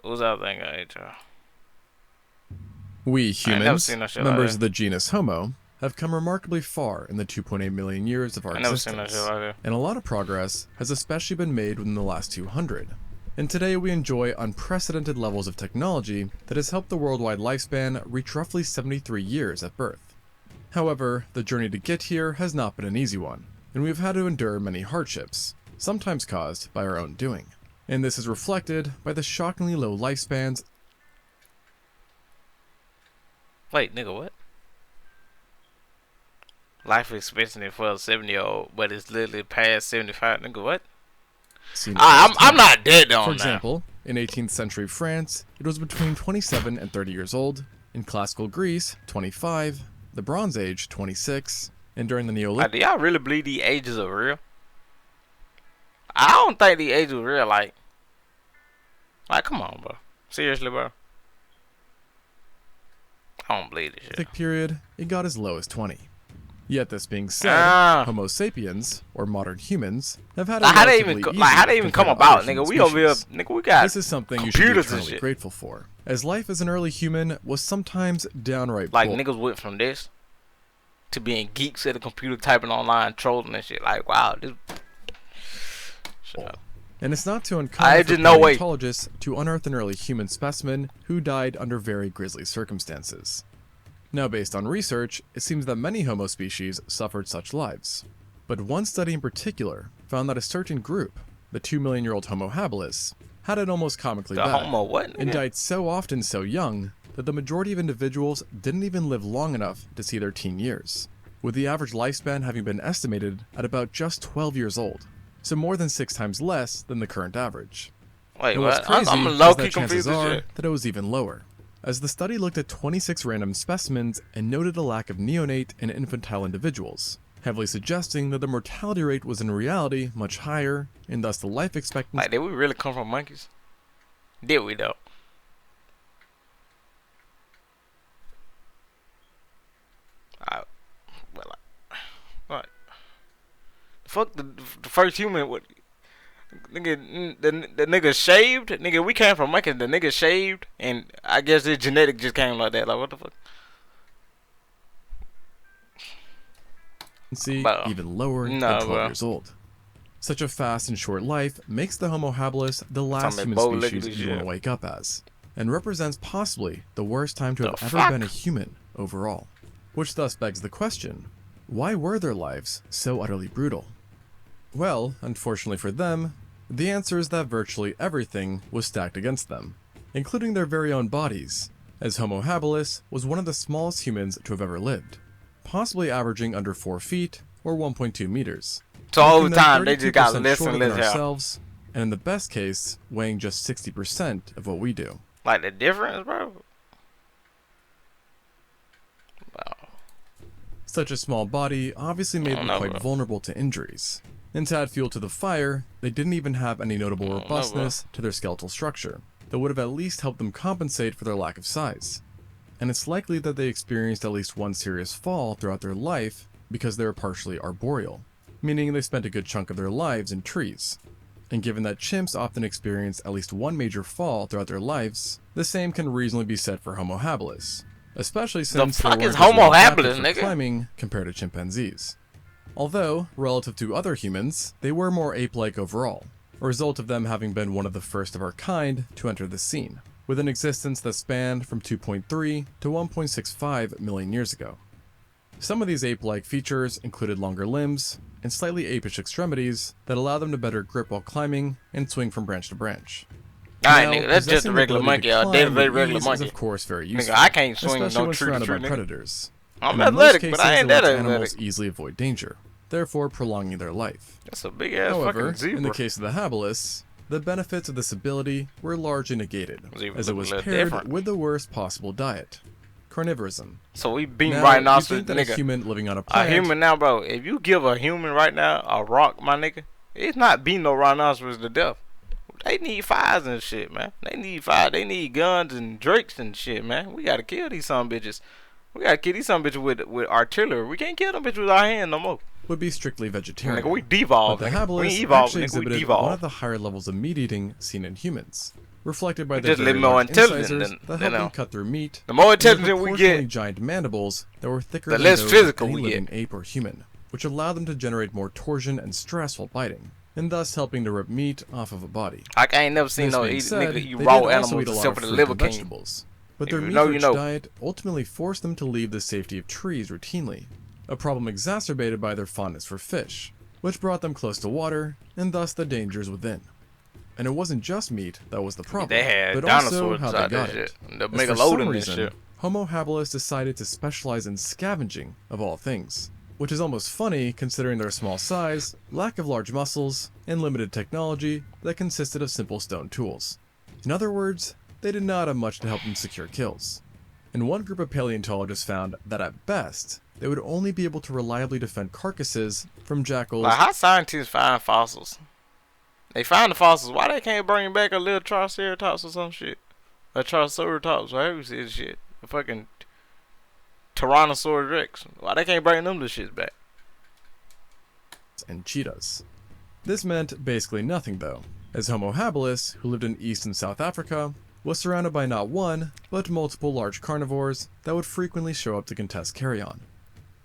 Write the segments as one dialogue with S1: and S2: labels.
S1: Who's that thing I ate, y'all?
S2: We
S1: I ain't never
S2: humans,
S1: seen no shit like
S2: members
S1: that.
S2: of the genus Homo, have come remarkably far in the 2.8 million years of our
S1: I never seen no shit
S2: existence,
S1: like that.
S2: and a lot of progress has especially been made within the last 200. And today we enjoy unprecedented levels of technology that has helped the worldwide lifespan reach roughly 73 years at birth. However, the journey to get here has not been an easy one, and we've had to endure many hardships, sometimes caused by our own doing. And this is reflected by the shockingly low lifespans.
S1: Wait, nigga, what? Life expectancy for a 70-year-old, but it's literally past 75. Nigga, what?
S2: Seen
S1: I'm not dead on
S2: For
S1: now.
S2: example, in 18th century France, it was between 27 and 30 years old. In classical Greece, 25. The Bronze Age, 26. And during the
S1: Like,
S2: Neolithic,
S1: do y'all really believe these ages are real? I don't think these ages are real. Like, come on, bro. Seriously, bro. I don't believe this shit.
S2: period, it got as low as 20. Yet this being said,
S1: Ah.
S2: Homo sapiens, or modern humans, have had a
S1: Like, how they
S2: relatively
S1: even
S2: easy
S1: how they even come
S2: compared to other
S1: about,
S2: human
S1: nigga? We over here,
S2: species.
S1: nigga. We got
S2: This is something you should be
S1: computers and
S2: eternally
S1: shit.
S2: grateful for, as life as an early human was sometimes downright
S1: Like,
S2: bull.
S1: niggas went from this to being geeks at a computer, typing online, trolling and shit. Like, wow, this. Shut up.
S2: And it's not too
S1: I
S2: uncommon for
S1: did no way.
S2: paleontologists to unearth an early human specimen who died under very grisly circumstances. Now, based on research, it seems that many Homo species suffered such lives. But one study in particular found that a certain group, the 2 million-year-old Homo habilis, had it almost comically
S1: The
S2: bad,
S1: homo what?
S2: and
S1: Nigga?
S2: died so often so young that the majority of individuals didn't even live long enough to see their teen years, with the average lifespan having been estimated at about just 12 years old, so more than 6 times less than the current average.
S1: Wait,
S2: And what's
S1: what?
S2: crazy
S1: I'm
S2: is
S1: low-key
S2: that chances
S1: confused as
S2: are
S1: shit.
S2: that it was even lower, as the study looked at 26 random specimens and noted a lack of neonate and infantile individuals, heavily suggesting that the mortality rate was in reality much higher, and thus the life expectancy.
S1: Like, did we really come from monkeys? Did we though? I, well, what? Fuck the first human. What? Nigga, the nigga shaved. Nigga, we came from monkeys. The nigga shaved, and I guess his genetic just came like that. Like, what the fuck? Bro.
S2: Even lower
S1: No,
S2: than 12
S1: bro.
S2: years old. Such a fast and short life makes the Homo habilis the last
S1: about
S2: human
S1: bow-legged
S2: species
S1: shit.
S2: you want to wake up as, and represents possibly the worst time to
S1: The
S2: have ever
S1: fuck?
S2: been a human overall. Which thus begs the question, why were their lives so utterly brutal? Well, unfortunately for them, the answer is that virtually everything was stacked against them, including their very own bodies, as Homo habilis was one of the smallest humans to have ever lived, possibly averaging under 4 feet or 1.2 meters.
S1: So over
S2: making them
S1: time, they just got
S2: 32%
S1: less
S2: shorter
S1: and
S2: than
S1: less hair.
S2: ourselves, and in the best case, weighing just 60% of what we do.
S1: Like the difference, bro. Wow.
S2: Such a small body obviously made them quite
S1: bro.
S2: vulnerable to injuries. And to add fuel to the fire, they didn't even have any notable
S1: bro.
S2: robustness to their skeletal structure that would have at least helped them compensate for their lack of size. And it's likely that they experienced at least one serious fall throughout their life because they were partially arboreal, meaning they spent a good chunk of their lives in trees. And given that chimps often experience at least one major fall throughout their lives, the same can reasonably be said for Homo habilis, especially since they
S1: fuck
S2: weren't
S1: is
S2: as well
S1: Homo
S2: adapted
S1: habilis,
S2: for
S1: nigga?
S2: climbing compared to chimpanzees. Although, relative to other humans, they were more ape-like overall, a result of them having been one of the first of our kind to enter the scene, with an existence that spanned from 2.3 to 1.65 million years ago. Some of these ape-like features included longer limbs and slightly apish extremities that allow them to better grip while climbing and swing from branch to branch.
S1: Alright,
S2: Now,
S1: nigga, that's just a
S2: possessing the
S1: regular
S2: ability
S1: monkey.
S2: to
S1: A
S2: climb
S1: day-to-day
S2: with
S1: regular
S2: ease
S1: monkey.
S2: is of course very
S1: Nigga,
S2: useful,
S1: I can't swing
S2: especially
S1: no
S2: when
S1: tree to
S2: surrounded
S1: tree,
S2: by
S1: nigga.
S2: predators.
S1: I'm
S2: And in most
S1: athletic,
S2: cases,
S1: but I ain't
S2: they
S1: that
S2: let animals
S1: athletic.
S2: easily avoid danger, therefore prolonging their life.
S1: That's a big ass
S2: However,
S1: fucking zebra.
S2: in the case of the habilis, the benefits of this ability were largely negated,
S1: Zebra
S2: as it
S1: look a
S2: was
S1: little
S2: paired
S1: different.
S2: with the worst possible diet, carnivorism.
S1: So we beat
S2: Now,
S1: rhinoceros,
S2: you think that a
S1: nigga.
S2: human living on a
S1: A
S2: planet
S1: human now, bro. If you give a human right now a rock, my nigga, it's not beating no rhinoceros to death. They need fires and shit, man. They need fire. They need guns and drakes and shit, man. We gotta kill these some bitches. We gotta kill these some bitches with artillery. We can't kill them bitches with our hand no more.
S2: would be strictly vegetarian.
S1: Nigga, we
S2: but
S1: devolved.
S2: the
S1: nigga. We
S2: habilis
S1: evolved,
S2: actually
S1: nigga. We
S2: exhibited one of
S1: devolved.
S2: the higher levels of meat eating seen in humans, reflected by
S1: We
S2: their
S1: just live
S2: very
S1: more
S2: large
S1: intelligent
S2: incisors
S1: than-
S2: that
S1: you
S2: help
S1: know.
S2: them cut through meat,
S1: The more
S2: and their
S1: intelligent we
S2: proportionally
S1: get,
S2: giant mandibles that were thicker
S1: the
S2: than
S1: less
S2: those
S1: physical
S2: of any
S1: we get.
S2: living ape or human, which allowed them to generate more torsion and stress while biting, and thus helping to rip meat off of a body.
S1: I ain't never seen
S2: This
S1: no
S2: being said,
S1: nigga eat
S2: they
S1: raw
S2: did also
S1: animals
S2: eat a lot
S1: except
S2: of
S1: for the
S2: fruit
S1: Liver
S2: and
S1: King.
S2: vegetables, but
S1: If
S2: their
S1: you know, you
S2: meat-rich
S1: know.
S2: diet ultimately forced them to leave the safety of trees routinely, a problem exacerbated by their fondness for fish, which brought them close to water, and thus the dangers within. And it wasn't just meat that was the problem,
S1: They had
S2: but also
S1: dinosaurs
S2: how they
S1: out
S2: got
S1: that
S2: it.
S1: shit. The
S2: As for some
S1: Megalodon and
S2: reason,
S1: shit.
S2: Homo habilis decided to specialize in scavenging, of all things, which is almost funny considering their small size, lack of large muscles, and limited technology that consisted of simple stone tools. In other words, they did not have much to help them secure kills. And one group of paleontologists found that at best, they would only be able to reliably defend carcasses from jackals.
S1: Like, how scientists find fossils? They find the fossils. Why they can't bring back a little Triceratops or some shit? A Triceratops, whatever you say shit. A fucking Tyrannosaurus Rex. Why they can't bring them the shits back?
S2: And cheetahs. This meant basically nothing though, as Homo habilis, who lived in East and South Africa, was surrounded by not one, but multiple large carnivores that would frequently show up to contest carrion.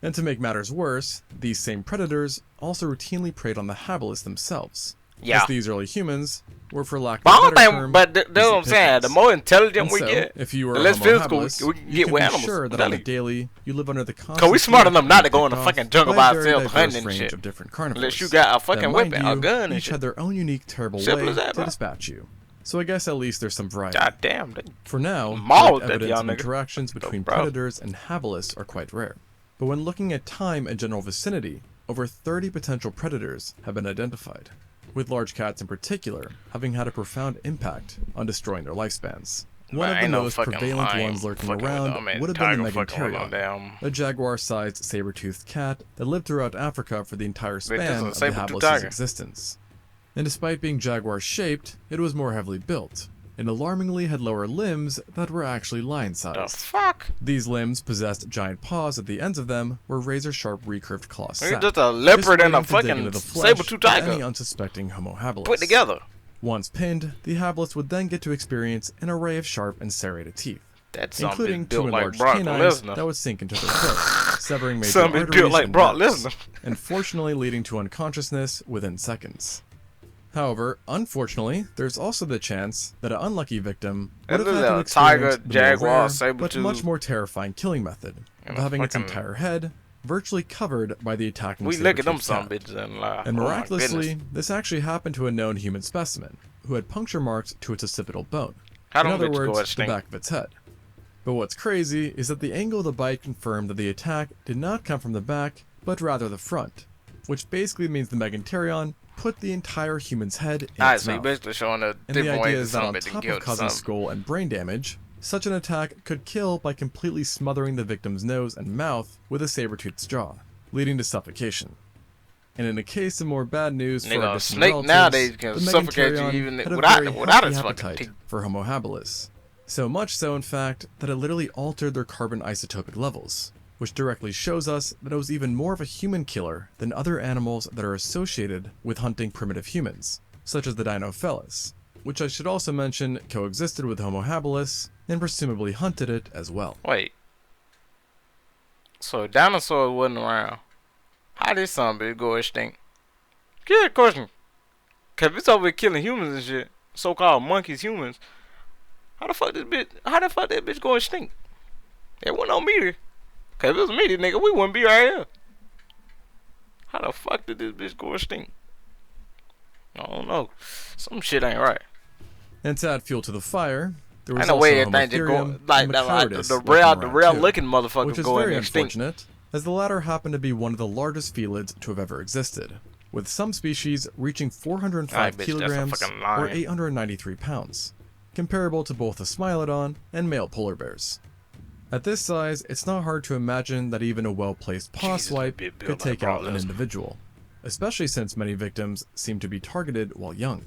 S2: And to make matters worse, these same predators also routinely preyed on the habilis themselves,
S1: Yeah.
S2: as these early humans were, for lack
S1: But
S2: of
S1: I
S2: a
S1: don't
S2: better
S1: think,
S2: term,
S1: but that's
S2: easy
S1: what I'm saying. The
S2: pickings.
S1: more intelligent
S2: And
S1: we
S2: so,
S1: get,
S2: if you were
S1: the
S2: a
S1: less
S2: Homo
S1: physical
S2: habilis,
S1: we can
S2: you
S1: get
S2: can
S1: with
S2: be
S1: animals.
S2: sure that
S1: I'm
S2: on the
S1: telling you.
S2: daily, you live under the constant
S1: Cause we smart
S2: threat
S1: enough
S2: of
S1: not to
S2: being
S1: go in the
S2: picked off
S1: fucking jungle
S2: by
S1: by
S2: a very
S1: ourselves
S2: diverse
S1: hunting and
S2: range
S1: shit.
S2: of different carnivores.
S1: Unless you got a fucking
S2: that,
S1: weapon,
S2: mind
S1: a gun and
S2: each
S1: shit.
S2: had their own unique, terrible
S1: Simple
S2: way
S1: as that,
S2: to
S1: bro.
S2: dispatch you. So I guess at least there's some variety.
S1: God damn. They,
S2: For now,
S1: Mauled
S2: direct
S1: that
S2: evidence
S1: young
S2: of
S1: nigga.
S2: interactions between
S1: bro.
S2: predators and habilis are quite rare. But when looking at time and general vicinity, over 30 potential predators have been identified, with large cats in particular having had a profound impact on destroying their lifespans. One
S1: Man,
S2: of the
S1: ain't no
S2: most
S1: fucking
S2: prevalent
S1: lion
S2: ones lurking
S1: fucking with
S2: around
S1: them, man.
S2: would have been the
S1: Tiger fucking with them,
S2: Meganterion,
S1: damn.
S2: a jaguar-sized saber-toothed cat that lived throughout Africa for the entire
S1: Wait, this
S2: span
S1: is a
S2: of the
S1: saber-toothed
S2: habilis'
S1: tiger.
S2: existence. And despite being jaguar-shaped, it was more heavily built, and alarmingly had lower limbs that were actually
S1: The
S2: lion-sized.
S1: fuck?
S2: These limbs possessed giant paws at the ends of them where razor-sharp recurved claws
S1: You're
S2: sat,
S1: just a leopard and a
S2: waiting to dig
S1: fucking
S2: into the flesh
S1: saber-tooth
S2: of any
S1: tiger
S2: unsuspecting Homo habilis.
S1: put together.
S2: Once pinned, the habilis would then get to experience an array of sharp and serrated teeth,
S1: That's
S2: including
S1: something
S2: two
S1: built like
S2: enlarged
S1: Brock
S2: canines
S1: Lesnar.
S2: that would sink into their throat, severing major
S1: Something
S2: arteries
S1: built like
S2: and
S1: Brock
S2: nerves,
S1: Lesnar.
S2: and fortunately leading to unconsciousness within seconds. However, unfortunately, there's also the chance that an unlucky victim would have
S1: Isn't
S2: had
S1: it
S2: to
S1: a
S2: experience
S1: tiger,
S2: the more
S1: jaguar,
S2: rare, but
S1: saber-tooth,
S2: much more terrifying killing method
S1: and
S2: of
S1: a
S2: having its
S1: fucking-
S2: entire head virtually covered by the attacking
S1: We look at them
S2: saber-toothed
S1: some
S2: cat.
S1: bitches and lie.
S2: And
S1: Oh my
S2: miraculously,
S1: goodness.
S2: this actually happened to a known human specimen, who had puncture marks to its occipital bone.
S1: How
S2: In
S1: them
S2: other
S1: bitches go
S2: words, the
S1: extinct?
S2: back of its head. But what's crazy is that the angle of the bite confirmed that the attack did not come from the back, but rather the front, which basically means the Meganterion put the entire human's head in
S1: Alright,
S2: its
S1: so you
S2: mouth.
S1: basically showing a
S2: And the
S1: different way
S2: idea
S1: to
S2: is that on
S1: something to
S2: top
S1: kill
S2: of causing
S1: something.
S2: skull and brain damage, such an attack could kill by completely smothering the victim's nose and mouth with a saber-toothed jaw, leading to suffocation. And in a case of more bad news for
S1: Nigga,
S2: our
S1: a
S2: distant
S1: snake
S2: relatives,
S1: nowadays can
S2: the
S1: suffocate you
S2: Meganterion
S1: even
S2: had a
S1: without-
S2: very
S1: without
S2: healthy
S1: its fucking
S2: appetite
S1: teeth.
S2: for Homo habilis. So much so, in fact, that it literally altered their carbon isotopic levels, which directly shows us that it was even more of a human killer than other animals that are associated with hunting primitive humans, such as the Dinofelis, which I should also mention coexisted with Homo habilis and presumably hunted it as well.
S1: Wait. So dinosaurs wasn't around. How did some bitch go extinct? Good question. Cause if it's over here killing humans and shit, so-called monkeys, humans, how the fuck that bitch go extinct? It wasn't no meteor. Cause if it was a meteor, nigga, we wouldn't be right here. How the fuck did this bitch go extinct? I don't know. Some shit ain't right.
S2: And to add fuel to the fire, there was
S1: Ain't no
S2: also
S1: way
S2: Homo
S1: everything just
S2: therium
S1: go like
S2: and
S1: that. Like,
S2: Macarius
S1: the
S2: lurking
S1: rare
S2: around too,
S1: looking motherfuckers
S2: which is
S1: going
S2: very
S1: extinct.
S2: unfortunate, as the latter happened to be one of the largest felids to have ever existed, with some species reaching 405
S1: Alright, bitch, that's a
S2: kilograms
S1: fucking
S2: or
S1: lion.
S2: 893 pounds, comparable to both the Smilodon and male polar bears. At this size, it's not hard to imagine that even a well-placed paw
S1: Jesus,
S2: swipe
S1: that bitch
S2: could
S1: built like
S2: take out
S1: Brock
S2: an
S1: Lesnar.
S2: individual, especially since many victims seem to be targeted while young.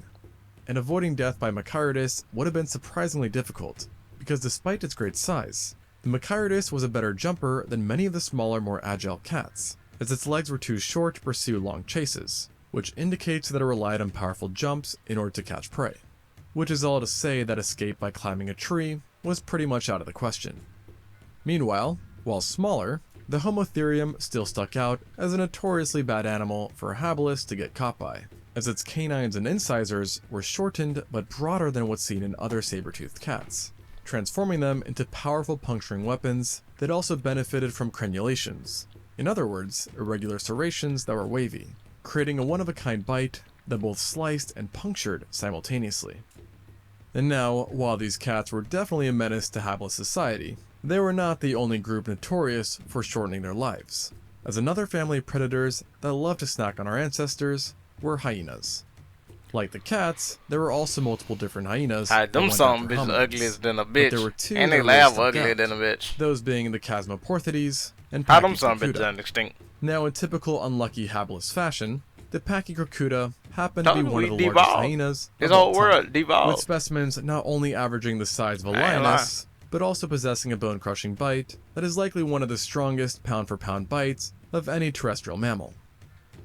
S2: And avoiding death by Macarius would have been surprisingly difficult, because despite its great size, the Macarius was a better jumper than many of the smaller, more agile cats, as its legs were too short to pursue long chases, which indicates that it relied on powerful jumps in order to catch prey. which is all to say that escape by climbing a tree was pretty much out of the question. Meanwhile, while smaller, the Homotherium still stuck out as a notoriously bad animal for a habilis to get caught by, as its canines and incisors were shortened but broader than what's seen in other saber-toothed cats, transforming them into powerful puncturing weapons that also benefited from crenulations. In other words, irregular serrations that were wavy, creating a one-of-a-kind bite that both sliced and punctured simultaneously. And now, while these cats were definitely a menace to hapless society, they were not the only group notorious for shortening their lives, as another family of predators that loved to snack on our ancestors were hyenas. Like the cats, there were also multiple different hyenas.
S1: Them some bitches uglier than a bitch,
S2: there were two
S1: and they
S2: that
S1: laugh
S2: really stuck
S1: uglier
S2: out,
S1: than a bitch.
S2: those being the Chasmoporthides and
S1: How them some bitches
S2: Pachycrocuta.
S1: done extinct?
S2: Now, in typical unlucky habilis fashion, the Pachycrocuta happened to be
S1: Told
S2: one
S1: you
S2: of the
S1: we
S2: largest
S1: devolved.
S2: hyenas
S1: This
S2: of all
S1: whole
S2: time,
S1: world
S2: with
S1: devolved.
S2: specimens not only averaging the size of a
S1: I ain't
S2: lioness, but also possessing a bone-crushing bite that is likely one of the strongest pound-for-pound bites of any terrestrial mammal.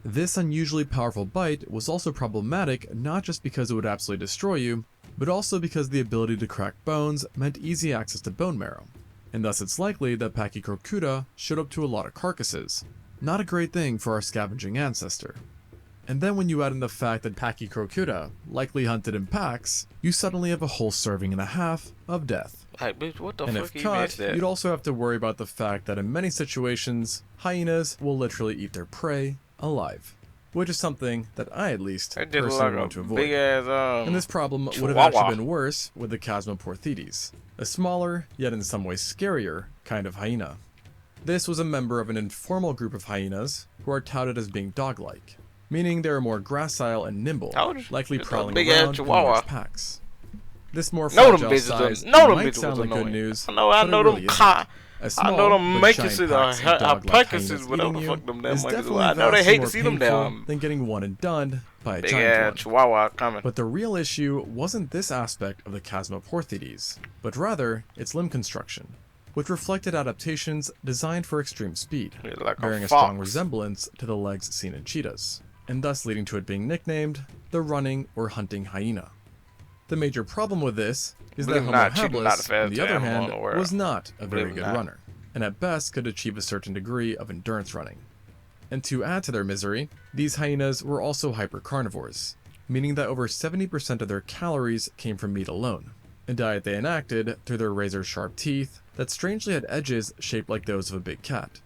S2: This unusually powerful bite was also problematic not just because it would absolutely destroy you, but also because the ability to crack bones meant easy access to bone marrow, and thus it's likely that Pachycrocuta showed up to a lot of carcasses. Not a great thing for our scavenging ancestor. And then when you add in the fact that Pachycrocuta likely hunted in packs, you suddenly have a whole serving and a half of death.
S1: Like, bitch, what the
S2: And
S1: fuck
S2: if
S1: you missed
S2: caught,
S1: that?
S2: you'd also have to worry about the fact that in many situations, hyenas will literally eat their prey alive, which is something that I at least
S1: That just look
S2: personally
S1: like
S2: want to
S1: a
S2: avoid.
S1: big ass
S2: And this problem would have
S1: Chihuahua.
S2: actually been worse with the Chasmoporthides, a smaller, yet in some ways scarier, kind of hyena. This was a member of an informal group of hyenas who are touted as being dog-like, meaning they are more gracile and nimble,
S1: Told you.
S2: likely
S1: Just a
S2: prowling
S1: big-ass
S2: around in
S1: Chihuahua.
S2: large packs. This more
S1: Know them
S2: fragile
S1: bitches.
S2: size
S1: Know them
S2: might
S1: bitches
S2: sound
S1: was
S2: like good
S1: annoying.
S2: news,
S1: I
S2: but
S1: know
S2: it
S1: them
S2: really isn't.
S1: car.
S2: As
S1: I
S2: small
S1: know them
S2: but
S1: making
S2: giant
S1: shit
S2: packs of dog-like
S1: Packases,
S2: hyenas
S1: whatever
S2: eating
S1: the
S2: you
S1: fuck them damn
S2: is
S1: monkeys do.
S2: definitely
S1: I know they
S2: vastly
S1: hate
S2: more
S1: to see them
S2: painful
S1: damn
S2: than getting one and done by a
S1: big
S2: giant
S1: ass
S2: one.
S1: Chihuahua coming.
S2: But the real issue wasn't this aspect of the Chasmoporthides, but rather its limb construction, which reflected adaptations designed for extreme speed,
S1: It's like
S2: bearing a
S1: fox.
S2: strong resemblance to the legs seen in cheetahs, and thus leading to it being nicknamed the running or hunting hyena. The major problem with this is that
S1: Believe it or
S2: Homo
S1: not, cheetah not the
S2: habilis, on
S1: fastest
S2: the other
S1: animal in
S2: hand,
S1: the world.
S2: was not a very
S1: Believe it or
S2: good
S1: not.
S2: runner, and at best could achieve a certain degree of endurance running. And to add to their misery, these hyenas were also hypercarnivores, meaning that over 70% of their calories came from meat alone, a diet they enacted through their razor-sharp teeth that strangely had edges shaped like those of a big cat.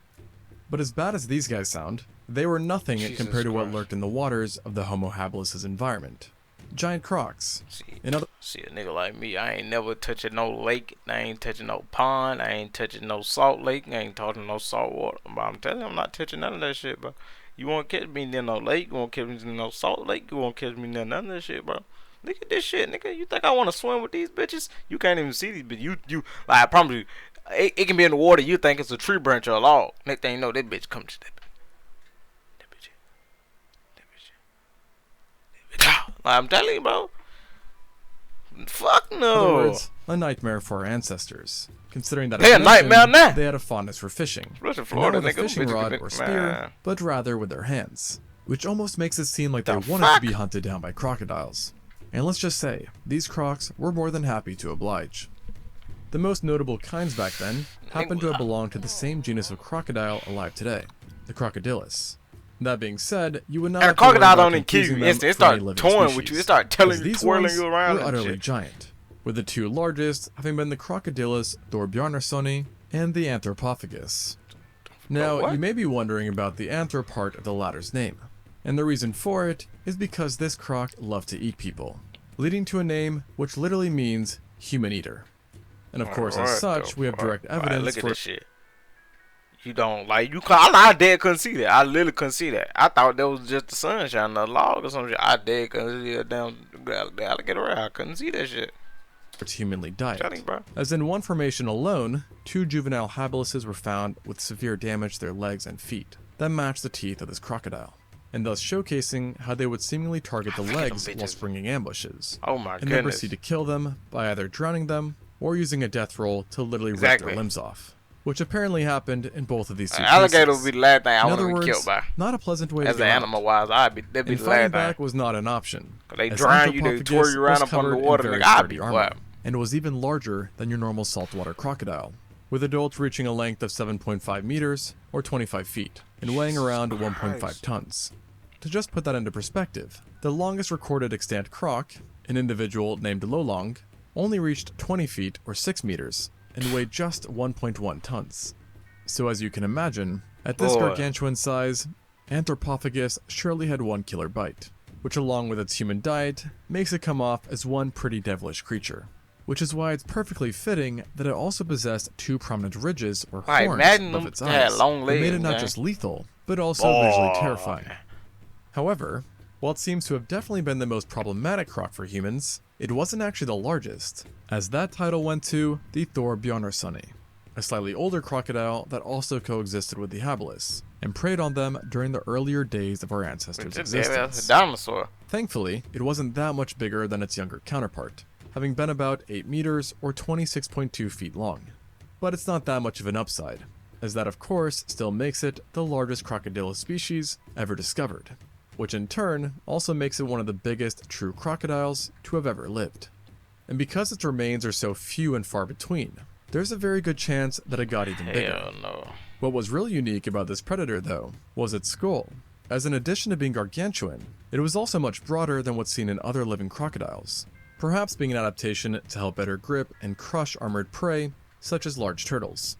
S2: But as bad as these guys sound, they were nothing
S1: Jesus
S2: compared to what
S1: Christ.
S2: lurked in the waters of the Homo habilis' environment. Giant crocs. In other
S1: See a nigga like me, I ain't never touching no lake, I ain't touching no pond, I ain't touching no salt lake, I ain't touching no salt water. But I'm telling you, I'm not touching none of that shit, bro. You won't catch me near no lake, you won't catch me near no salt lake, you won't catch me near none of that shit, bro. Look at this shit, nigga. You think I want to swim with these bitches? You can't even see these bitches. You, like, I promise you, it can be in the water, you think it's a tree branch or a log. Next thing you know, that bitch comes to that bitch. Like, I'm telling you, bro. Fuck
S2: other
S1: no.
S2: words, a nightmare for our ancestors, considering that
S1: They
S2: as
S1: a nightmare
S2: mentioned,
S1: now.
S2: they had a fondness for fishing.
S1: Especially
S2: And
S1: Florida,
S2: not with a
S1: nigga.
S2: fishing
S1: Bitches
S2: rod
S1: can-
S2: or spear,
S1: man.
S2: but rather with their hands, which almost makes it seem like they
S1: The
S2: wanted
S1: fuck?
S2: to be hunted down by crocodiles. And let's just say, these crocs were more than happy to oblige. The most notable kinds back then happened to have belonged to the same genus of crocodile alive today, the Crocodylus. That being said, you would not
S1: And a
S2: have to worry
S1: crocodile
S2: about
S1: don't even kill
S2: confusing
S1: you.
S2: them
S1: It
S2: for any
S1: start
S2: living
S1: toying with you.
S2: species,
S1: It start telling
S2: as
S1: you,
S2: these
S1: twirling
S2: ones
S1: you around
S2: were
S1: and
S2: utterly
S1: shit.
S2: giant, with the two largest having been the Crocodylus thorbjarnarsoni and the Anthropophagus. Now,
S1: what?
S2: you may be wondering about the anthrop part of the latter's name, and the reason for it is because this croc loved to eat people, leading to a name which literally means human eater. And of course, as
S1: What
S2: such,
S1: the
S2: we have
S1: fuck?
S2: direct
S1: Alright,
S2: evidence
S1: look at
S2: for
S1: this shit. You don't like you. I dead couldn't see that. I literally couldn't see that. I thought that was just the sun shining on a log or something. I dead couldn't see a damn alligator. I couldn't see that shit.
S2: its humanly diet.
S1: Telling you, bro.
S2: As in one formation alone, 2 juvenile habilises were found with severe damage to their legs and feet that matched the teeth of this crocodile, and thus showcasing how they would seemingly target the
S1: Look at them
S2: legs while
S1: bitches.
S2: springing ambushes,
S1: Oh my
S2: and then
S1: goodness.
S2: proceed to kill them by either drowning them or using a death roll to literally rip
S1: Exactly.
S2: their limbs off. which apparently happened in both of these two
S1: Alligator
S2: cases.
S1: would be the last thing I
S2: In
S1: want
S2: other
S1: to be
S2: words,
S1: killed by.
S2: not a pleasant way to
S1: As
S2: go
S1: an
S2: out.
S1: animal wise, that'd be
S2: And
S1: the
S2: fighting
S1: last
S2: back
S1: thing.
S2: was not an option.
S1: Cause they
S2: as
S1: drown you, they
S2: Anthropophagus
S1: tore you around
S2: was
S1: up under the
S2: covered in
S1: water,
S2: very
S1: nigga. I'd
S2: sturdy
S1: be
S2: armor,
S1: what?
S2: and was even larger than your normal saltwater crocodile, with adults reaching a length of 7.5 meters, or 25 feet, and weighing around 1.5 tons. To just put that into perspective, the longest recorded extant croc, an individual named Lolong, only reached 20 feet or 6 meters, and weighed just 1.1 tons. So as you can imagine, at this
S1: Boy.
S2: gargantuan size, Anthropophagus surely had one killer bite, which along with its human diet, makes it come off as one pretty devilish creature. Which is why it's perfectly fitting that it also possessed two prominent ridges or
S1: Right,
S2: horns
S1: imagine
S2: above
S1: them
S2: its
S1: had
S2: eyes
S1: long
S2: that made it
S1: legs,
S2: not
S1: man.
S2: just lethal, but also visually
S1: Boy.
S2: terrifying. However, while it seems to have definitely been the most problematic croc for humans, it wasn't actually the largest, as that title went to the Thorbjornarsunni, a slightly older crocodile that also coexisted with the habilis, and preyed on them during the earlier days of our ancestors'
S1: That's
S2: existence.
S1: a dinosaur.
S2: Thankfully, it wasn't that much bigger than its younger counterpart, having been about 8 meters or 26.2 feet long. But it's not that much of an upside, as that of course still makes it the largest crocodile species ever discovered, which in turn also makes it one of the biggest true crocodiles to have ever lived. And because its remains are so few and far between, there's a very good chance that it got even bigger.
S1: Hell no.
S2: What was really unique about this predator, though, was its skull, as in addition to being gargantuan, it was also much broader than what's seen in other living crocodiles, perhaps being an adaptation to help better grip and crush armored prey, such as large turtles.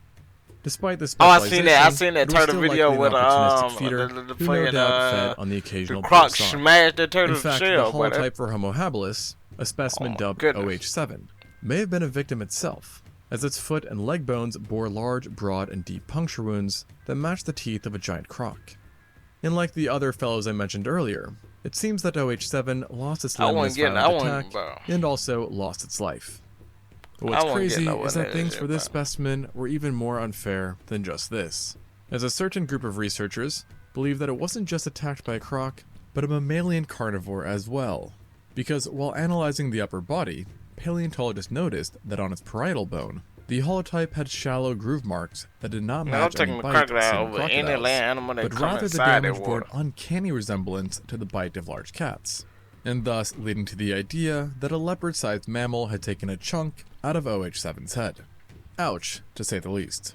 S2: Despite this
S1: Oh, I
S2: specialization,
S1: seen that
S2: it was
S1: turtle
S2: still
S1: video
S2: likely
S1: with
S2: an opportunistic feeder
S1: the
S2: who no
S1: fucking,
S2: doubt fed on the
S1: the
S2: occasional
S1: croc
S2: buzzsaw.
S1: smashed the
S2: In
S1: turtle's
S2: fact,
S1: shell.
S2: the holotype for Homo habilis, a specimen
S1: Oh my
S2: dubbed
S1: goodness.
S2: OH7, may have been a victim itself, as its foot and leg bones bore large, broad, and deep puncture wounds that matched the teeth of a giant croc. And like the other fellows I mentioned earlier, it seems that OH7 lost its limb in this violent attack
S1: bro.
S2: and also lost its life. But
S1: I
S2: what's
S1: won't get
S2: crazy
S1: nowhere
S2: is
S1: near
S2: that
S1: this
S2: things
S1: shit,
S2: for this
S1: bro.
S2: specimen were even more unfair than just this, as a certain group of researchers believe that it wasn't just attacked by a croc, but a mammalian carnivore as well. Because while analyzing the upper body, paleontologists noticed that on its parietal bone, the holotype had shallow groove marks that did not
S1: I'm
S2: match
S1: taking
S2: any
S1: the
S2: bite seen
S1: crocodile
S2: in
S1: over any
S2: crocodiles,
S1: land animal that
S2: but
S1: come
S2: rather the
S1: inside
S2: damage
S1: that
S2: bore an
S1: water.
S2: uncanny resemblance to the bite of large cats, and thus leading to the idea that a leopard-sized mammal had taken a chunk out of OH7's head. Ouch, to say the least.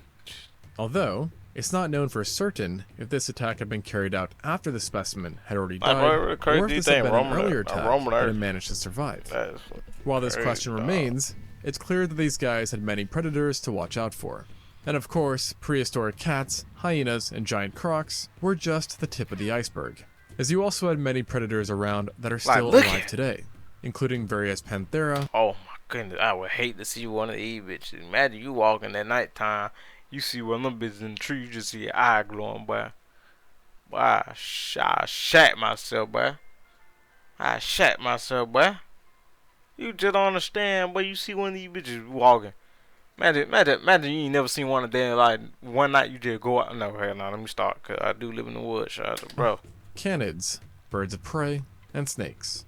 S2: Although, it's not known for certain if this attack had been carried out after the specimen had already
S1: Like,
S2: died,
S1: what crazy
S2: or if this
S1: thing,
S2: had been
S1: Roman
S2: an earlier
S1: Earth,
S2: attack
S1: Roman
S2: that
S1: Earth.
S2: had managed to survive.
S1: That's
S2: While this
S1: crazy,
S2: question
S1: dog.
S2: remains, it's clear that these guys had many predators to watch out for. And of course, prehistoric cats, hyenas, and giant crocs were just the tip of the iceberg, as you also had many predators around that are still
S1: look
S2: alive
S1: at-
S2: today, including various panthera,
S1: Oh my goodness, I would hate to see one of these bitches. Imagine you walking at nighttime, you see one of them bitches in the tree, you just see your eye glowing, boy. Boy, I shat myself, boy. I shat myself, boy. You just don't understand, boy. You see one of these bitches walking. Imagine you ain't never seen one of them, like, one night you just go out. No, hell no, let me start, because I do live in the woods, shout out to bro.
S2: canids, birds of prey, and snakes.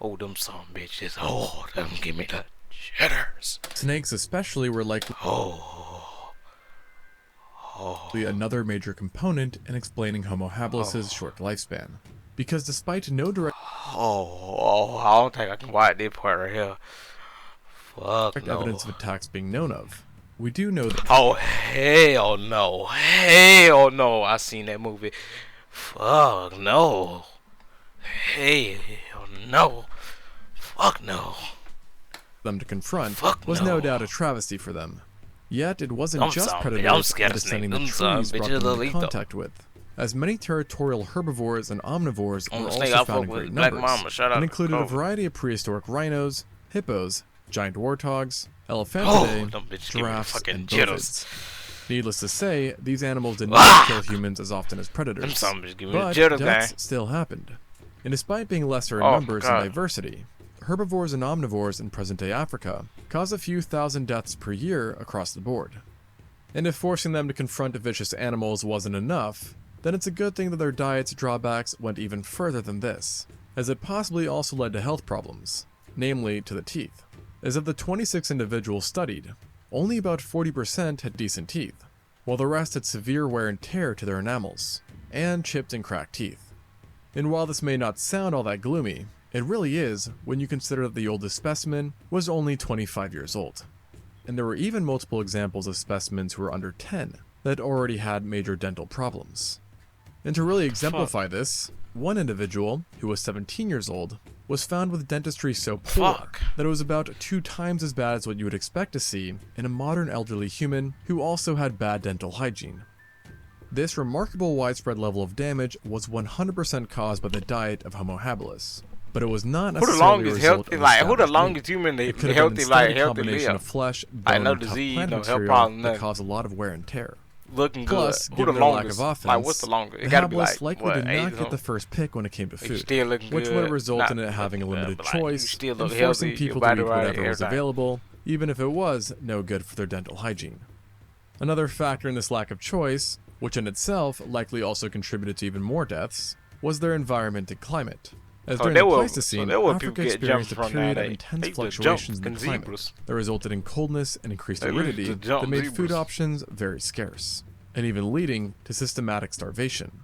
S1: Oh, them some bitches. Oh, them give me the jitters.
S2: Snakes especially were likely
S1: Oh. Oh.
S2: another major component in explaining Homo habilis' short lifespan, because despite no direct
S1: I don't think I can watch this part right here. Fuck no.
S2: evidence of attacks being known of, we do know that
S1: Oh, hell no. Hell no. I seen that movie. Fuck no. Hell no. Fuck no.
S2: them to confront
S1: Fuck
S2: was no
S1: no.
S2: doubt a travesty for them. Yet it wasn't
S1: I'm
S2: just
S1: sorry,
S2: predators
S1: I'm scared
S2: that
S1: of
S2: descending the
S1: snakes. Them
S2: trees
S1: some
S2: brought
S1: bitches
S2: them
S1: are
S2: into
S1: lethal.
S2: contact with, as many territorial herbivores and omnivores
S1: I'm
S2: were
S1: a snake,
S2: also
S1: I
S2: found in
S1: fuck
S2: great
S1: with Black
S2: numbers,
S1: Mama. Shout out
S2: and
S1: to
S2: included a
S1: Cobra.
S2: variety of prehistoric rhinos, hippos, giant warthogs,
S1: Oh,
S2: elephantidae,
S1: them bitches give me
S2: giraffes,
S1: fucking
S2: and
S1: jitters.
S2: bovids. Needless to say, these animals did
S1: Ah!
S2: not kill humans as often as predators,
S1: Them some bitches give me the
S2: but
S1: jitters,
S2: deaths
S1: man.
S2: still happened. And despite being lesser in
S1: Oh,
S2: numbers and
S1: God.
S2: diversity, herbivores and omnivores in present-day Africa cause a few thousand deaths per year across the board. And if forcing them to confront vicious animals wasn't enough, then it's a good thing that their diet's drawbacks went even further than this, as it possibly also led to health problems, namely to the teeth. As of the 26 individuals studied, only about 40% had decent teeth, while the rest had severe wear and tear to their enamels, and chipped and cracked teeth. And while this may not sound all that gloomy, it really is when you consider that the oldest specimen was only 25 years old. And there were even multiple examples of specimens who were under 10 that already had major dental problems. And to really exemplify this, one individual, who was 17 years old, was found with dentistry so poor that it was about 2 times as bad as what you would expect to see in a modern elderly human who also had bad dental hygiene. This remarkable widespread level of damage was 100% caused by the diet of Homo habilis, but it was not necessarily a result of
S1: who the longest human
S2: it could have
S1: healthy
S2: been
S1: like
S2: a
S1: healthy
S2: combination
S1: live?
S2: of flesh, bone,
S1: Like no
S2: and tough
S1: disease,
S2: plant
S1: no health
S2: material
S1: problem,
S2: that
S1: nothing.
S2: caused a lot of wear and tear.
S1: Looking
S2: Plus,
S1: good. Who the
S2: given their lack
S1: longest?
S2: of offense,
S1: Like what's the longest?
S2: the
S1: It gotta be
S2: habilis
S1: like
S2: likely
S1: what,
S2: did
S1: 80
S2: not get the
S1: something?
S2: first pick when it came to
S1: You
S2: food,
S1: still looking
S2: which
S1: good.
S2: would have resulted in
S1: Not-
S2: it having a limited
S1: but, like, you
S2: choice
S1: still
S2: and
S1: look
S2: forcing
S1: healthy,
S2: people
S1: your
S2: to
S1: body
S2: eat
S1: right,
S2: whatever was
S1: everything.
S2: available, even if it was no good for their dental hygiene. Another factor in this lack of choice, which in itself likely also contributed to even more deaths, was their environment and climate. As during the Pleistocene, Africa experienced a period of intense fluctuations in the climate that resulted in coldness and increased aridity that made food options very scarce, and even leading to systematic starvation.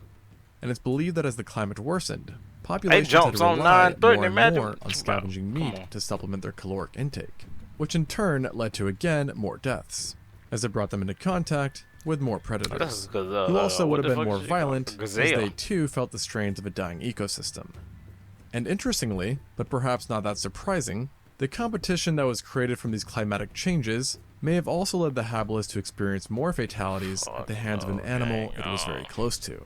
S2: And it's believed that as the climate worsened, populations had to
S1: jumps on
S2: rely
S1: 9:30,
S2: more and
S1: man.
S2: more on scavenging meat
S1: Come on.
S2: to supplement their caloric intake, which in turn led to again more deaths, as it brought them into contact with more predators, who also would have been more violent as they too felt the strains of a dying ecosystem. And interestingly, but perhaps not that surprising, the competition that was created from these climatic changes may have also led the habilis to experience more fatalities at the hands of an animal it was very close to,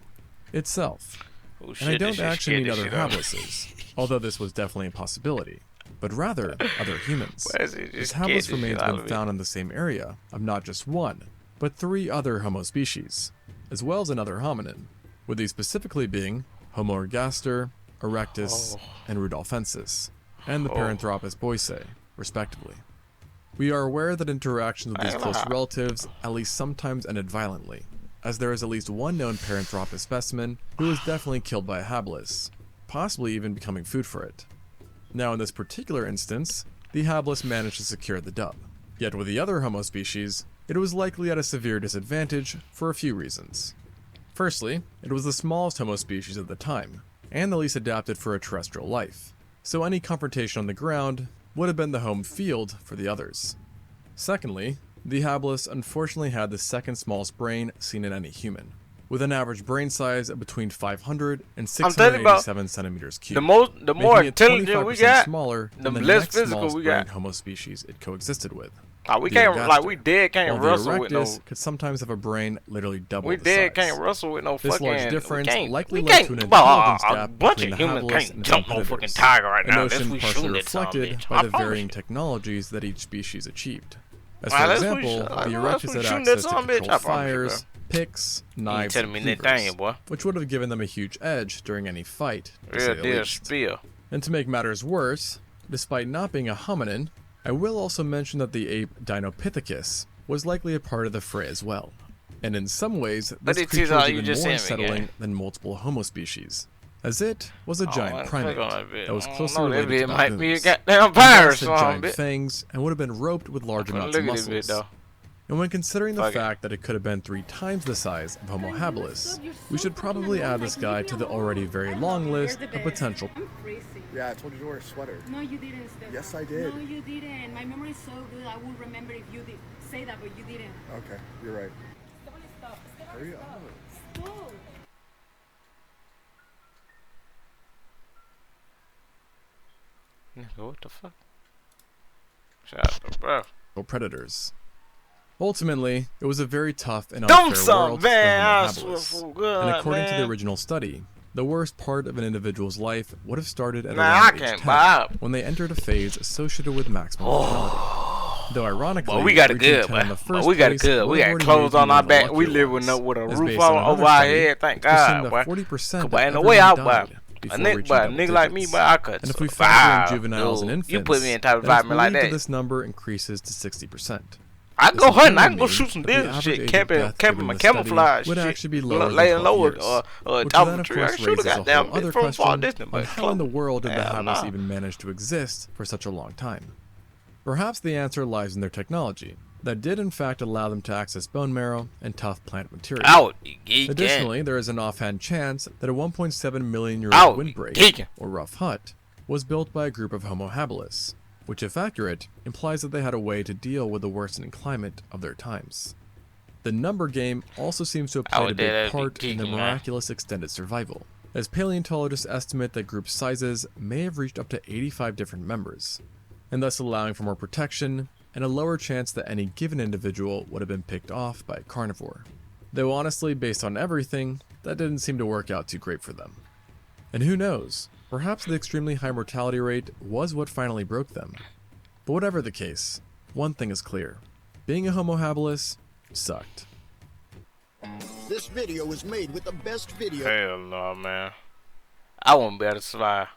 S2: itself. And I don't actually mean other habilises, although this was definitely a possibility, but rather other humans. As habilis remains been found in the same area of not just one, but 3 other Homo species, as well as another hominin, with these specifically being Homo ergaster, erectus, and rudolfensis, and the Paranthropus boisei, respectively. We are aware that interactions with these close relatives at least sometimes ended violently, as there is at least one known Paranthropus specimen who was definitely killed by a habilis, possibly even becoming food for it. Now in this particular instance, the habilis managed to secure the dub, yet with the other Homo species, it was likely at a severe disadvantage for a few reasons. Firstly, it was the smallest Homo species at the time, and the least adapted for a terrestrial life, so any confrontation on the ground would have been the home field for the others. Secondly, the habilis unfortunately had the second smallest brain seen in any human, with an average brain size of between 500 and 687 centimeters cubed.
S1: The more intelligent we got,
S2: smaller
S1: the
S2: than the
S1: less
S2: next
S1: physical
S2: smallest
S1: we got.
S2: brained Homo species it coexisted with.
S1: We
S2: the
S1: can't
S2: ergaster,
S1: we dead can't
S2: while the
S1: wrestle with no.
S2: erectus could sometimes have a brain literally double
S1: We
S2: the
S1: dead
S2: size.
S1: can't wrestle with no
S2: This
S1: fucking.
S2: large difference likely
S1: we
S2: led
S1: can't,
S2: to an
S1: well,
S2: intelligence
S1: a
S2: gap
S1: bunch
S2: between
S1: of
S2: the
S1: humans
S2: habilis
S1: can't
S2: and
S1: jump no
S2: predators,
S1: fucking tiger right
S2: a
S1: now. That's
S2: notion
S1: we
S2: partially
S1: shooting at some
S2: reflected
S1: bitch.
S2: by
S1: I
S2: the
S1: promise
S2: varying
S1: you.
S2: technologies that each species achieved. As
S1: Well,
S2: for
S1: that's
S2: example,
S1: what
S2: the
S1: you-
S2: erectus
S1: that's
S2: had
S1: what shooting at
S2: access to
S1: some bitch.
S2: control
S1: I promise you,
S2: fires, picks, knives,
S1: telling
S2: and
S1: me Nathaniel,
S2: cleavers,
S1: boy.
S2: which would have given them a huge edge during any fight, to say
S1: Real
S2: the
S1: deal
S2: least.
S1: spear.
S2: And to make matters worse, despite not being a hominin, I will also mention that the ape Dinopithecus was likely a part of the fray as well. And in some ways,
S1: But
S2: this
S1: it is
S2: creature
S1: all
S2: was
S1: you
S2: even
S1: just
S2: more
S1: sent me,
S2: unsettling
S1: gang.
S2: than multiple Homo species, as it was a giant
S1: I
S2: primate
S1: click on that bit.
S2: that was
S1: I don't
S2: closely
S1: know, that
S2: related to
S1: bit might be a
S2: baboons.
S1: goddamn
S2: It
S1: virus
S2: had
S1: or
S2: giant
S1: something.
S2: fangs and would have been roped with large amounts of
S1: Look at this bit
S2: muscles.
S1: though.
S2: And when considering the
S1: Fuck it.
S2: fact that it could have been 3 times the size of Homo habilis, we should probably add this guy to the already very long list of potential.
S3: I'm freezing.
S4: Yeah, I told you to wear a sweater.
S3: No, you didn't, Steph.
S4: Yes, I did.
S3: No, you didn't. My memory is so good. I will remember if you did say that, but you didn't.
S4: Okay, you're right.
S3: Stop.
S4: Hurry up.
S3: Stop.
S1: Nigga, what the fuck? Shout out to bro.
S2: Predators. Ultimately, it was a very tough and
S1: Dumb
S2: unfair
S1: son,
S2: world for
S1: man. I
S2: Homo
S1: swear
S2: habilis.
S1: for God,
S2: And according to the
S1: man.
S2: original study, the worst part of an individual's life would have started at
S1: Nah,
S2: around
S1: I
S2: age
S1: can't
S2: 10,
S1: buy up.
S2: when they entered a phase associated with maximum mortality. Though ironically,
S1: Well, we got it
S2: reaching
S1: good,
S2: 10 in
S1: man.
S2: the first
S1: We got it
S2: place
S1: good. We
S2: would have
S1: got
S2: already
S1: clothes
S2: made
S1: on
S2: you
S1: our
S2: one of the
S1: back. We
S2: luckier
S1: live with
S2: ones,
S1: with a
S2: as
S1: roof
S2: based on
S1: over
S2: another
S1: our
S2: study,
S1: head. Thank
S2: it was seen
S1: God,
S2: that
S1: boy.
S2: 40%
S1: But
S2: of
S1: in the way
S2: everyone
S1: out, boy.
S2: died
S1: A
S2: before
S1: nigga,
S2: reaching
S1: but a
S2: double
S1: nigga like me,
S2: digits.
S1: but I could
S2: And if we factor in juveniles
S1: dude.
S2: and infants,
S1: You put me in type of
S2: then it's
S1: environment like
S2: believed
S1: that.
S2: this number increases to 60%.
S1: I can
S2: This
S1: go hunting. I
S2: would
S1: can go
S2: mean
S1: shoot some
S2: that the
S1: deer
S2: average
S1: shit,
S2: age of
S1: camping
S2: death
S1: my
S2: given the
S1: camouflage
S2: study would
S1: shit,
S2: actually be lower than
S1: laying
S2: 12
S1: low
S2: years,
S1: or
S2: which
S1: top
S2: then
S1: of a
S2: of
S1: tree. I
S2: course
S1: can shoot a
S2: raises a
S1: goddamn
S2: whole other
S1: from far
S2: question
S1: distance,
S2: on
S1: but
S2: how in the world did the
S1: hell
S2: habilis
S1: no.
S2: even manage to exist for such a long time. Perhaps the answer lies in their technology, that did in fact allow them to access bone marrow and tough plant material.
S1: I would be geeking.
S2: Additionally, there is an offhand chance that a 1.7 million year
S1: I
S2: old
S1: would be
S2: windbreak,
S1: geeking.
S2: or rough hut, was built by a group of Homo habilis, which if accurate, implies that they had a way to deal with the worsening climate of their times. The number game also seems to have played a big part in the miraculous extended survival, as paleontologists estimate that group sizes may have reached up to 85 different members, and thus allowing for more protection and a lower chance that any given individual would have been picked off by a carnivore. Though honestly, based on everything, that didn't seem to work out too great for them. And who knows, perhaps the extremely high mortality rate was what finally broke them. But whatever the case, one thing is clear. Being a Homo habilis sucked.
S5: This video was made with the best video.
S1: Hell no, man. I wouldn't be able to survive.